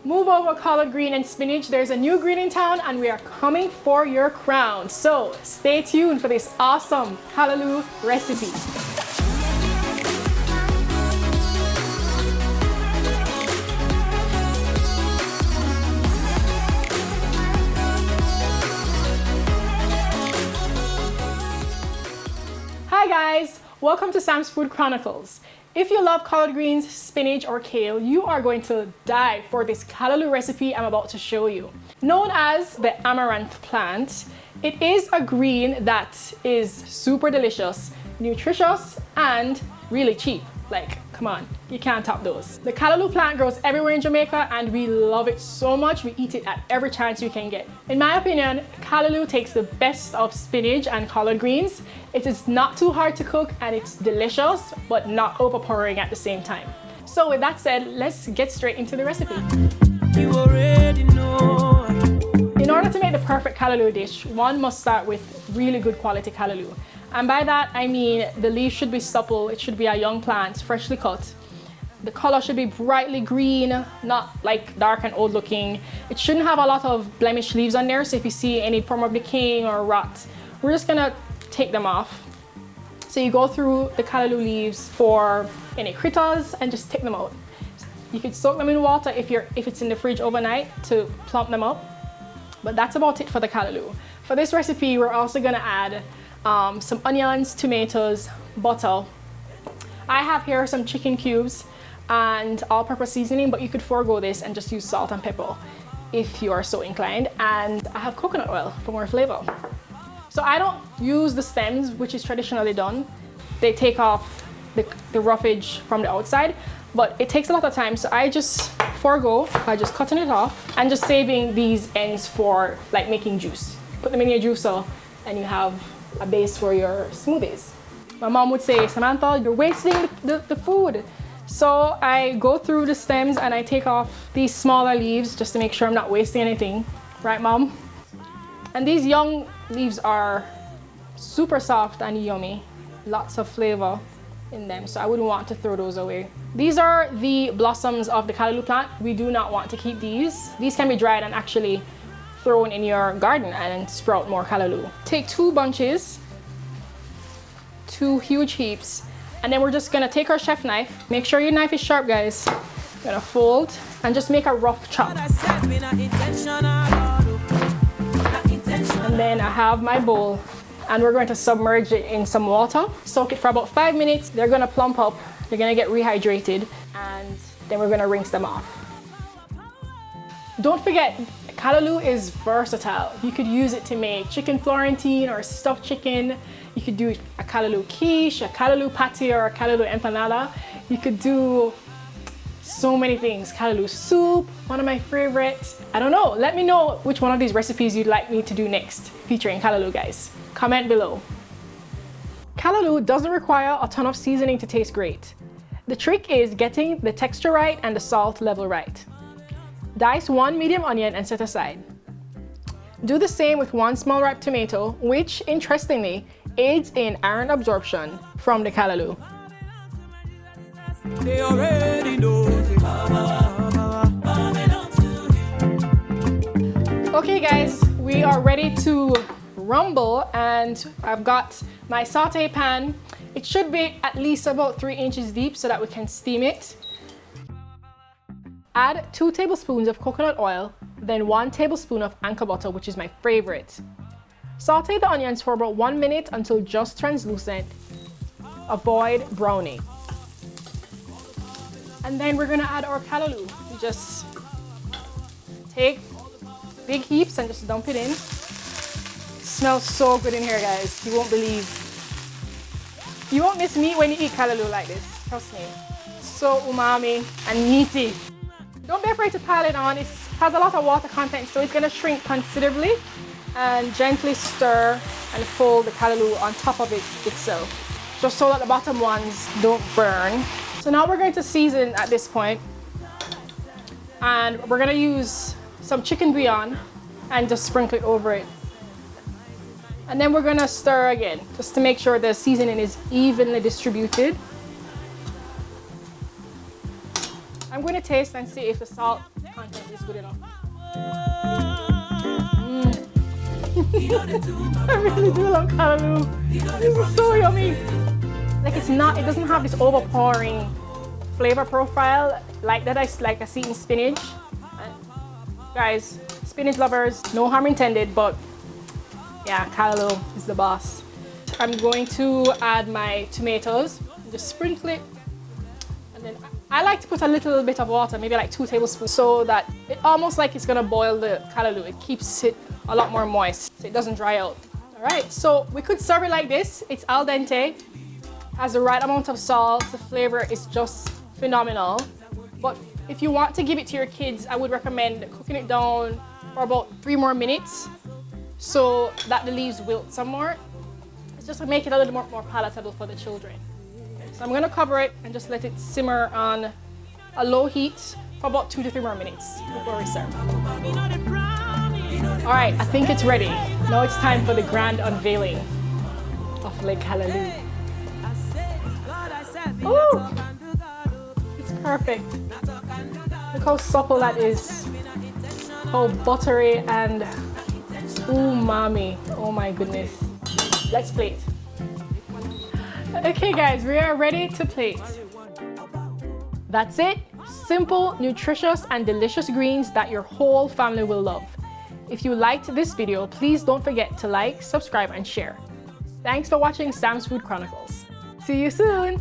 Move over collard green and spinach. There's a new green in town and we are coming for your crown. So stay tuned for this awesome callaloo recipe. Hi guys, welcome to Sam's Food Chronicles. If you love collard greens, spinach, or kale, you are going to die for this callaloo recipe I'm about to show you. Known as the amaranth plant, it is a green that is super delicious, nutritious, and really cheap. Like, come on, you can't top those. The callaloo plant grows everywhere in Jamaica and we love it so much, we eat it at every chance you can get. In my opinion, callaloo takes the best of spinach and collard greens. It is not too hard to cook and it's delicious, but not overpowering at the same time. So with that said, let's get straight into the recipe. You already know. In order to make the perfect callaloo dish, one must start with really good quality callaloo. And by that, I mean the leaf should be supple, it should be a young plant, freshly cut. The color should be brightly green, not like dark and old looking. It shouldn't have a lot of blemished leaves on there, so if you see any form of decaying or rot, we're just gonna take them off. So you go through the callaloo leaves for any critters and just take them out. You could soak them in water if it's in the fridge overnight to plump them up. But that's about it for the callaloo. For this recipe, we're also gonna add some onions, tomatoes, butter. I have here some chicken cubes and all-purpose seasoning, but you could forego this and just use salt and pepper if you are so inclined. And I have coconut oil for more flavor. So I don't use the stems, which is traditionally done. They take off the roughage from the outside, but it takes a lot of time, so I just forego by just cutting it off and just saving these ends for like making juice. Put them in your juicer and you have a base for your smoothies. My mom would say, Samantha, you're wasting the food. So I go through the stems and I take off these smaller leaves just to make sure I'm not wasting anything. Right, Mom? And these young leaves are super soft and yummy. Lots of flavor in them, so I wouldn't want to throw those away. These are the blossoms of the callaloo plant. We do not want to keep these. These can be dried and actually thrown in your garden and sprout more callaloo. Take 2 bunches, 2 huge heaps, and then we're just gonna take our chef knife. Make sure your knife is sharp, guys. Gonna fold and just make a rough chop. And then I have my bowl and we're going to submerge it in some water. Soak it for about 5 minutes. They're gonna plump up, they're gonna get rehydrated, and then we're gonna rinse them off. Don't forget, callaloo is versatile. You could use it to make chicken Florentine or stuffed chicken. You could do a callaloo quiche, a callaloo patty, or a callaloo empanada. You could do so many things. Callaloo soup, one of my favorites. I don't know, let me know which one of these recipes you'd like me to do next featuring callaloo, guys. Comment below. Callaloo doesn't require a ton of seasoning to taste great. The trick is getting the texture right and the salt level right. Dice 1 medium onion and set aside. Do the same with 1 small ripe tomato, which interestingly aids in iron absorption from the callaloo. They already know. Okay guys, we are ready to rumble, and I've got my saute pan. It should be at least about 3 inches deep so that we can steam it. Add 2 tablespoons of coconut oil, then 1 tablespoon of anchor butter, which is my favorite. Saute the onions for about 1 minute until just translucent. Avoid browning. And then we're gonna add our callaloo. We just take big heaps and just dump it in. It smells so good in here, guys. You won't believe. You won't miss meat when you eat callaloo like this. Trust me. So umami and meaty. Don't be afraid to pile it on. It has a lot of water content, so it's gonna shrink considerably. And gently stir and fold the callaloo on top of it itself, just so that the bottom ones don't burn. So now we're going to season at this point, and we're gonna use some chicken bouillon and just sprinkle it over it. And then we're gonna stir again, just to make sure the seasoning is evenly distributed. I'm going to taste and see if the salt content is good enough. I really do love callaloo. This is so yummy. Like it doesn't have this overpowering flavor profile like I see in spinach. Guys, spinach lovers, no harm intended, but yeah, callaloo is the boss. I'm going to add my tomatoes, just sprinkle it, and then I like to put a little bit of water, maybe like 2 tablespoons, so that it almost like it's gonna boil the callaloo. It keeps it a lot more moist, so it doesn't dry out. All right, so we could serve it like this. It's al dente, has the right amount of salt. The flavor is just phenomenal. But if you want to give it to your kids, I would recommend cooking it down for about 3 more minutes so that the leaves wilt some more. It's just to make it a little more palatable for the children. So I'm gonna cover it and just let it simmer on a low heat for about 2 to 3 more minutes before we serve. All right, I think it's ready. Now it's time for the grand unveiling of Le Callaloo. Ooh, it's perfect. Look how supple that is. How buttery and umami. Oh my goodness. Let's plate. Okay guys, we are ready to plate. That's it. Simple, nutritious, and delicious greens that your whole family will love. If you liked this video, please don't forget to like, subscribe, and share. Thanks for watching Sam's Food Chronicles. See you soon!